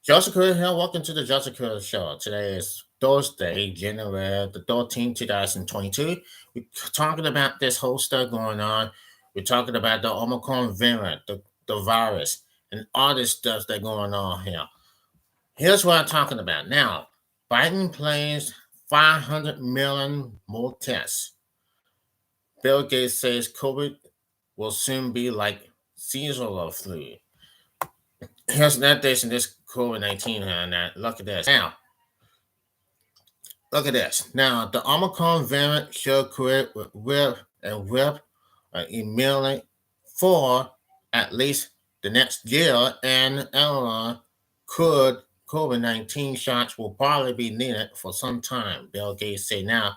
Joseph Career here. Welcome to the Joseph Career Show. Today is Thursday, January the 13th, 2022. We're talking about this whole stuff going on. We're talking about the Omicron variant, the virus, and all this stuff that's going on here. Here's what I'm talking about. Now, Biden plans 500 million more tests. Bill Gates says COVID will soon be like seasonal flu. Here's an update on this COVID-19 here. Now, look at this. Look at this. Now, the Omicron variant should create whip immediately for at least the next year, and could COVID-19 shots will probably be needed for some time, Bill Gates said. Now,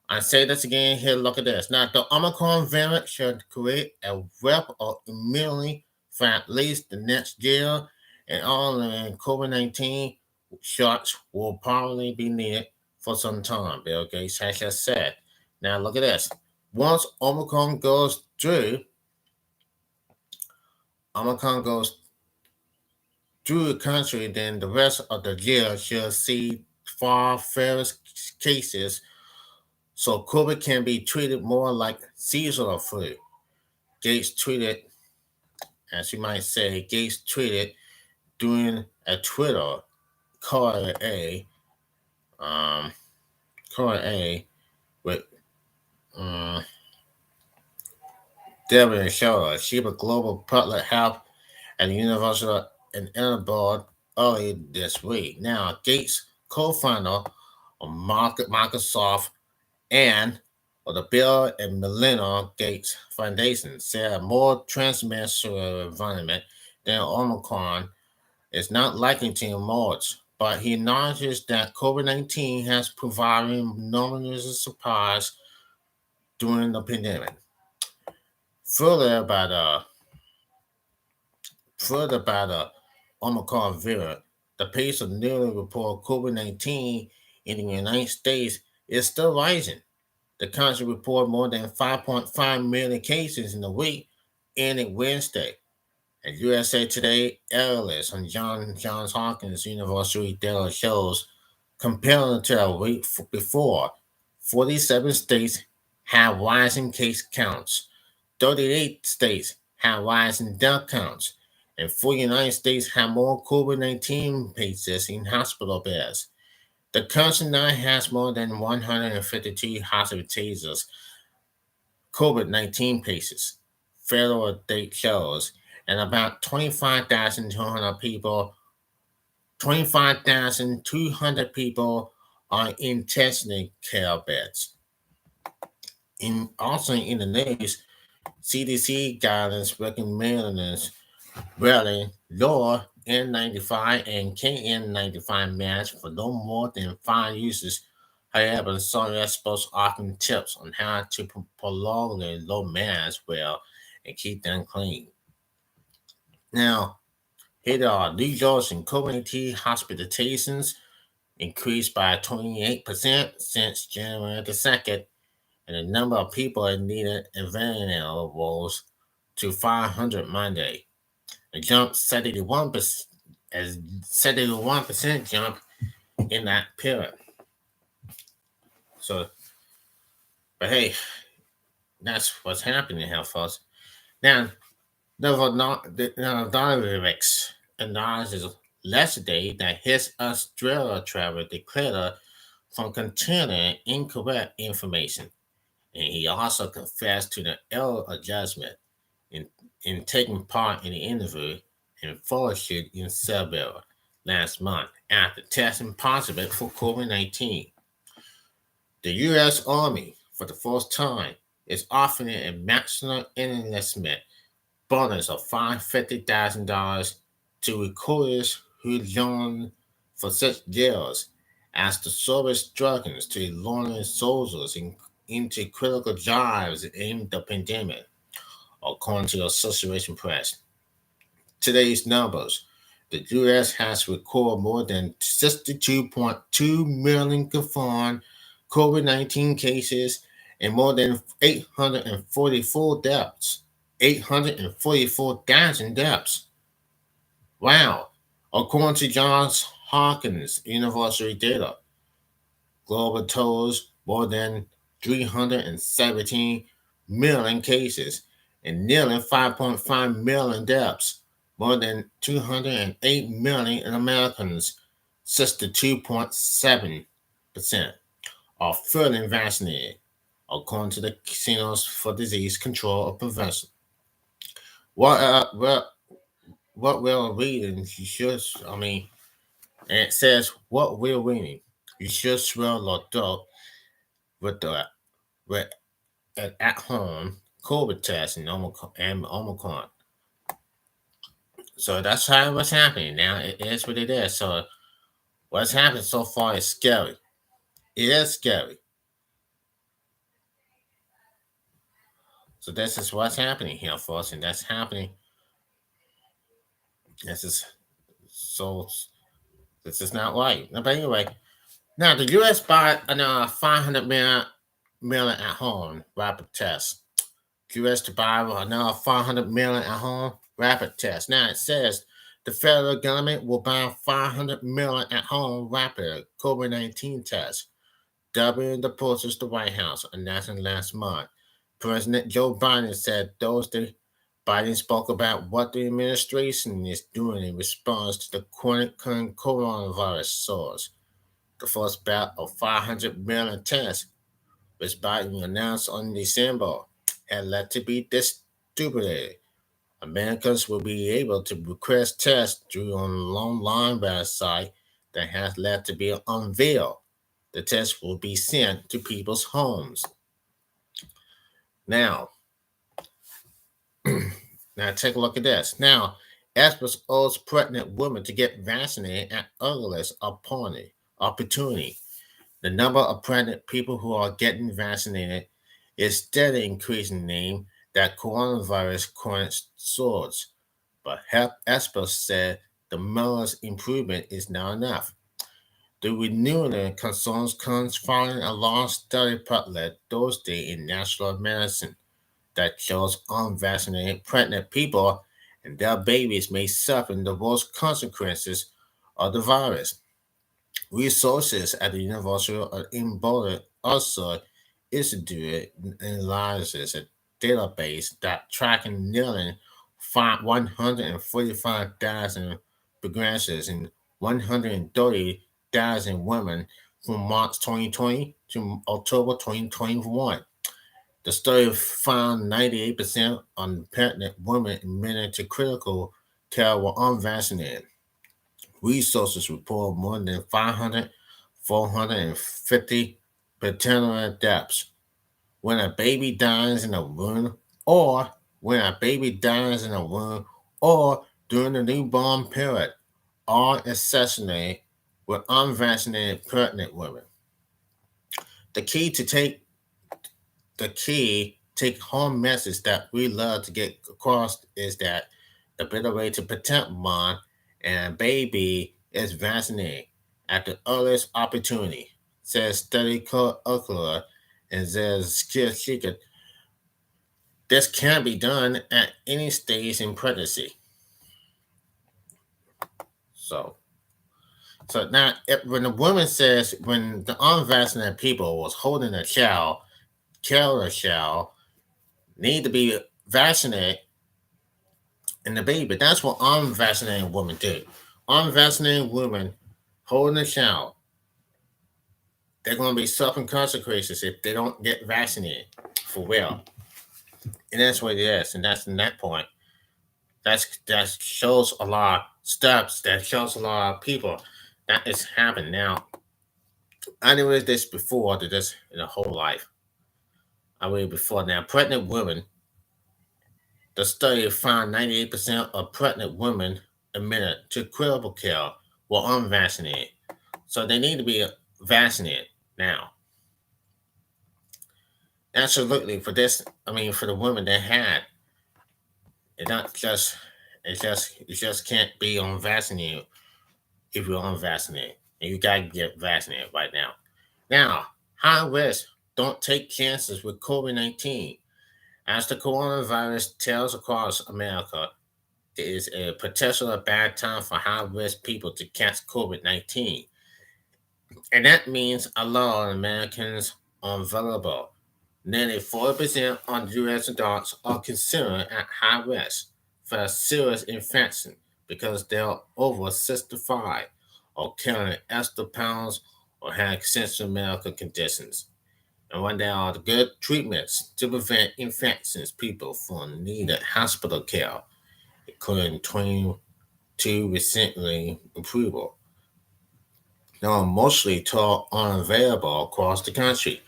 I say this again here, look at this. Now, the Omicron variant should create a whip of immunity for at least the next year, and all the COVID-19 shots will probably be needed for some time, Bill Gates has just said. Now, look at this. Once Omicron goes through the country, then the rest of the year should see far fewer cases, so COVID can be treated more like seasonal flu. Gates tweeted, as you might say, Gates tweeted during a Twitter call um, with Deborah Shaw, Chief of Global Public Health at the University in Edinburgh early this week. Now, Gates, co-founder of Microsoft and of the Bill and Melinda Gates Foundation, said a more transmissible environment than Omicron is not likely to emerge, but he acknowledges that COVID-19 has provided numerous supplies during the pandemic. Further about the Omicron variant, the pace of newly reported COVID-19 in the United States is still rising. The country reported more than 5.5 million cases in a week ending Wednesday. And USA Today analyst on Johns Hopkins University data shows, compared to a week before, 47 states have rising case counts, 38 states have rising death counts, and 4 United States have more COVID-19 cases in hospital beds. The country now has more than 152 hospitalizations, COVID-19 cases, federal data shows, and about 25,200 people are in intensive care beds. Also in the news, CDC guidance recommends wearing lower N95 and KN95 masks for no more than 5 uses. However, some experts often tips on how to prolong the low mask well and keep them clean. Now, here are New York's and COVID-19 hospitalizations increased by 28% since January the 2nd, and the number of people in needed and ventilator rose to 500 Monday. A jump 71%, as 71% jump in that period. So, but hey, that's what's happening here, folks. Now, the Dynamics analysis yesterday that his Australia travel declared from containing incorrect information, and he also confessed to the error adjustment in, in taking part in the interview and fellowship in Serbia last month after testing positive for COVID-19. The U.S. Army, for the first time, is offering a maximum enlistment bonus of $550,000 to recruiters who join for such years as the service struggles to lure soldiers into critical jobs in the pandemic, according to the Association Press. Today's numbers. The U.S. has recorded more than 62.2 million confirmed COVID-19 cases and more than 844 deaths. 844,000 deaths. Wow. According to Johns Hopkins University data, global totals more than 317 million cases and nearly 5.5 million deaths. More than 208 million Americans, 62.7%, are fully vaccinated, according to the Centers for Disease Control and Prevention. What uh, what what we're reading, you should, and it says what we're reading. You should swallow the adult with the with an at-home COVID test and Omicron. So that's how what's happening now. It is what it is. So what's happened so far is scary. It is scary. So this is what's happening here, folks, and that's happening. This is so. This is not right. But anyway, now the U.S. bought another 500 million at home rapid tests. U.S. to buy another 500 million at home rapid tests. Now it says the federal government will buy 500 million at home rapid COVID-19 tests, doubling the purchase the White House announced last month. President Joe Biden said Thursday Biden spoke about what the administration is doing in response to the current coronavirus source. The first batch of 500 million tests, which Biden announced on December, had led to be distributed. Americans will be able to request tests through an online website that has led to be unveiled. The tests will be sent to people's homes. Now, now take a look at this. Now, experts urge pregnant women to get vaccinated at earliest opportunity. The number of pregnant people who are getting vaccinated is steadily increasing, name that coronavirus current soars. But health experts said the modest improvement is not enough. The renewed concerns comes following a large study published Thursday in National Medicine that shows unvaccinated pregnant people and their babies may suffer the worst consequences of the virus. Resources at the University of Edinburgh also instituted analysis a database that tracking nearly 145,000 pregnancies and 130,000 women from March 2020 to October 2021. The study found 98% of pregnant women admitted to critical care were unvaccinated. Resources report more than 450 paternal deaths. When a baby dies in a womb, or when a baby dies in a womb, or during the newborn period, all assassinated with unvaccinated pregnant women. The key to take the key take home message that we love to get across is that the better way to protect mom and baby is vaccinated at the earliest opportunity, says study curricula and says skill seeker. This can be done at any stage in pregnancy. So, so now when the woman says when the unvaccinated people was holding a child, carrying a child, need to be vaccinated in the baby. That's what unvaccinated women do. Unvaccinated women holding a child, they're going to be suffering consequences if they don't get vaccinated for real. And that's what it is. And that's in that point. That shows a lot of steps. That shows a lot of people that is happening now. I knew this before. To this in the whole life. I read before now. Pregnant women. The study found 98% of pregnant women admitted to critical care were unvaccinated. So they need to be vaccinated now. Absolutely for this. I mean, for the women that had it, not just it just can't be unvaccinated if you're unvaccinated, and you gotta get vaccinated right now. Now, high risk, don't take chances with COVID-19. As the coronavirus tells across America, is a potential bad time for high risk people to catch COVID 19. And that means a lot of Americans are vulnerable. Nearly 40% of U.S. adults are considered at high risk for a serious infection because they're over 65 or carrying extra pounds or have extensive medical conditions. And when there are good treatments to prevent infections, people from needed hospital care, including 22 recently approval. Now, mostly taught unavailable across the country.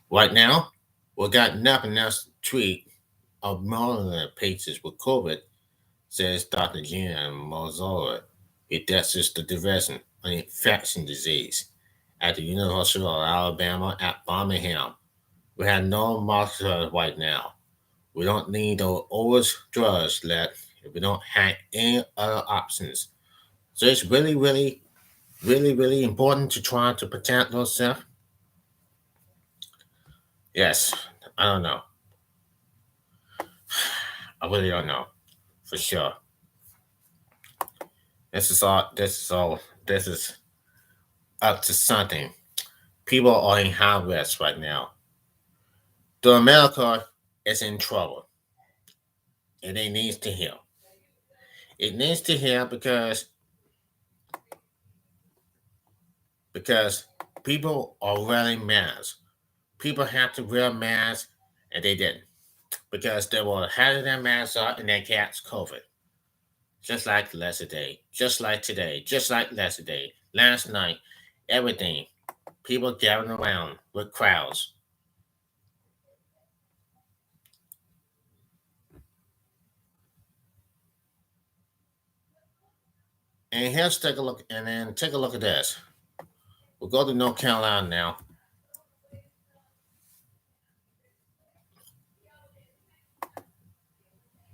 Right now, we got nothing else to treat of million patients with COVID, says Dr. Gina Mazzola, pediatrics the division of infection disease at the University of Alabama at Birmingham. We have no markers right now. We don't need those old drugs left if we don't have any other options. So it's really important to try to protect yourself. Yes, I don't know. I really don't know for sure. This is all. This is all. This is up to something. People are in high risk right now. The America is in trouble, and it needs to heal. It needs to heal because people are wearing masks. People have to wear masks, and they didn't because they were having their masks on and they catch COVID. Just like yesterday, just like today, just like yesterday, last night, everything. People gathering around with crowds. And here's take a look, and then take a look at this. We'll go to North Carolina now.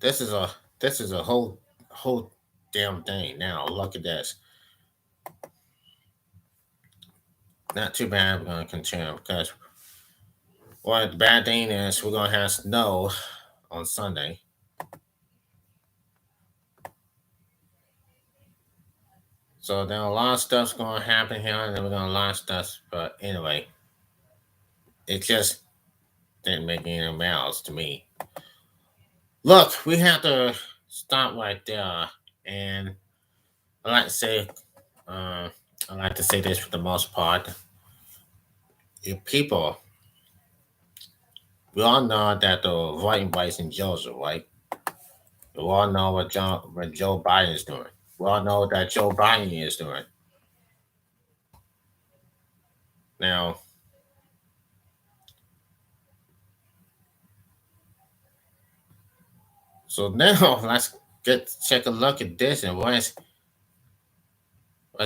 This is a whole damn thing. Now look at this. Not too bad. We're gonna continue because what the bad thing is we're gonna have snow on Sunday. So there are a lot of stuff's gonna happen here, and then we're gonna launch stuff. But anyway, it just didn't make any mouths to me. Look, we have to stop right there, and I like to say, uh, I like to say this for the most part. If people, we all know that the voting rights in Georgia, right? We all know what Joe Biden is doing. We all know that Joe Biden is doing. Now, so now let's get take a look at this and what's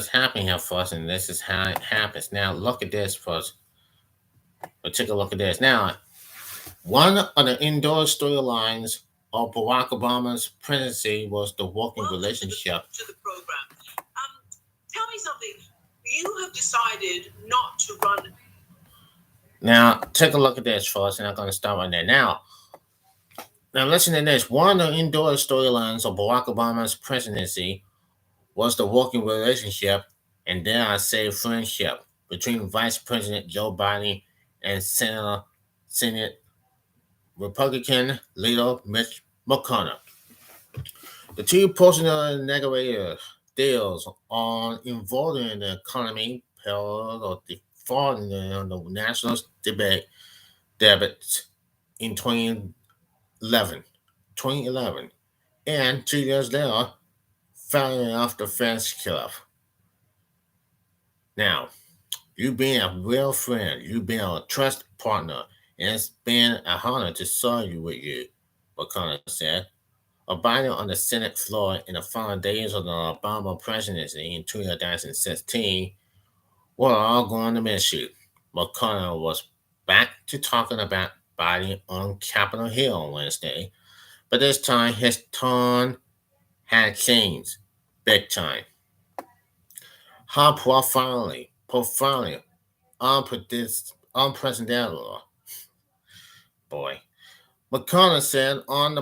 happening here for us, and this is how it happens. Now, look at this first. Let's take a look at this. Now, one of the indoor storylines of Barack Obama's presidency was the working relationship. To the program. Tell me something. You have decided not to run. Now, take a look at this first, and I'm going to start right there. Now listen to this. One of the indoor storylines of Barack Obama's presidency was the working relationship, and dare I say friendship, between Vice President Joe Biden and Senate Republican leader Mitch McConnell. The two personally negotiated deals on involving the economy, parallel of the foreign the national debits in 2011, and 2 years later, filing off the French cliff. Now, you've been a real friend, you've been a trust partner, and it's been a honor to serve you with you, McConnell said. Abiding on the Senate floor in the final days of the Obama presidency in 2016, we're all going to miss you. McConnell was back to talking about Biden on Capitol Hill on Wednesday, but this time his tone had changed big time. How profoundly unprecedented, boy. McConnell said on the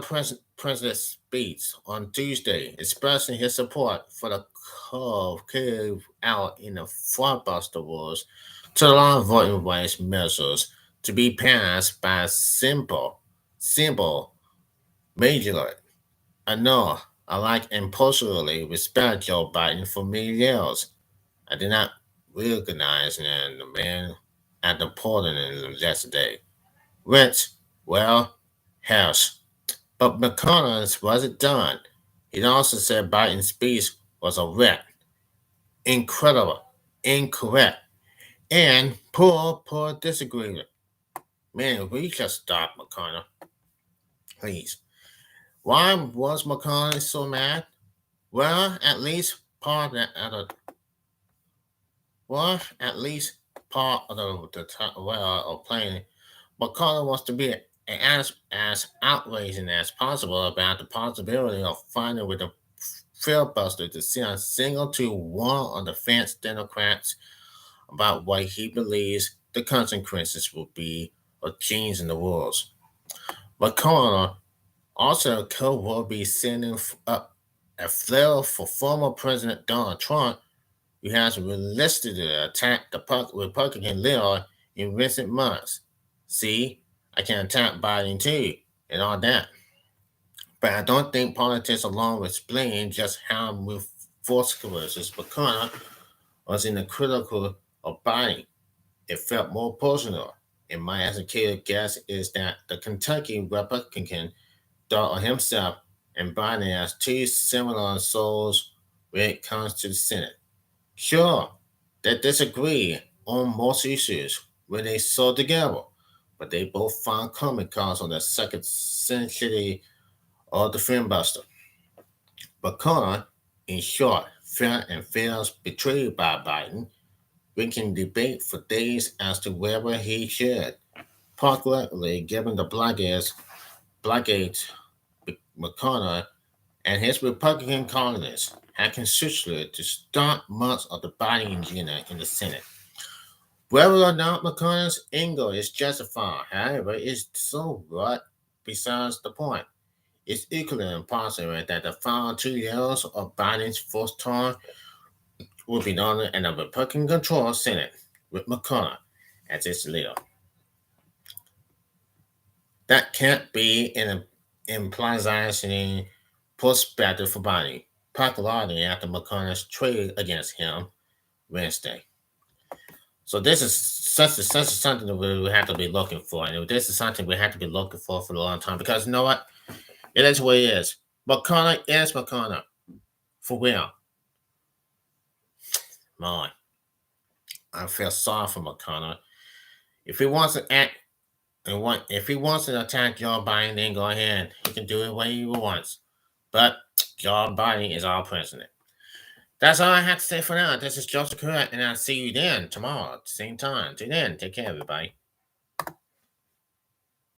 president's speech on Tuesday, expressing his support for the curve carried out in the filibuster rules to allow voting rights measures to be passed by a simple majority. I know I like and personally respect Joe Biden for many years. I did not recognize the man at the podium yesterday, which, well, has. But McConnell wasn't done. He also said Biden's speech was a wreck, incredible, incorrect, and poor disagreement. Man, we just stop McConnell, please. Why was McConnell so mad? Well, at least part of the well, at least part of of playing. McConnell wants to be as outraging as possible about the possibility of fighting with the filibuster to send a single to one on the fence Democrats about what he believes the consequences will be of changing the rules. McConnell also will be sending up a flare for former President Donald Trump, who has relisted attack the Republican leader in recent months. See, I can attack Biden too, and all that. But I don't think politics alone will explain just how vociferous McConnell was in the critical of Biden. It felt more personal. And my educated guess is that the Kentucky Republican thought of himself and Biden as two similar souls when it comes to the Senate. Sure, they disagree on most issues when they saw together, but they both found common cause on the second century of the filibuster. But Connor, in short, felt and feels betrayed by Biden. We can debate for days as to whether he should, particularly given the blockades McConnell and his Republican colleagues had considered to start much of the Biden agenda in the Senate. Whether or not McConnell's anger is justified, however, is so what besides the point. It's equally impossible that the final 2 years of Biden's first term will be done in a Republican-controlled Senate with McConnell as its leader. That can't be an implication perspective for Biden, particularly after McConnell's trade against him Wednesday. So this is such something that we have to be looking for, and this is something we have to be looking for a long time because you know what? It is what it is. McConnell is McConnell for real. Man, I feel sorry for McConnell. If he wants to act if he wants to attack Joe Biden, then go ahead. He can do it when he wants. But Joe Biden is our president. That's all I have to say for now. This is Joseph Crudup, and I'll see you then tomorrow at the same time. Till then, take care, everybody.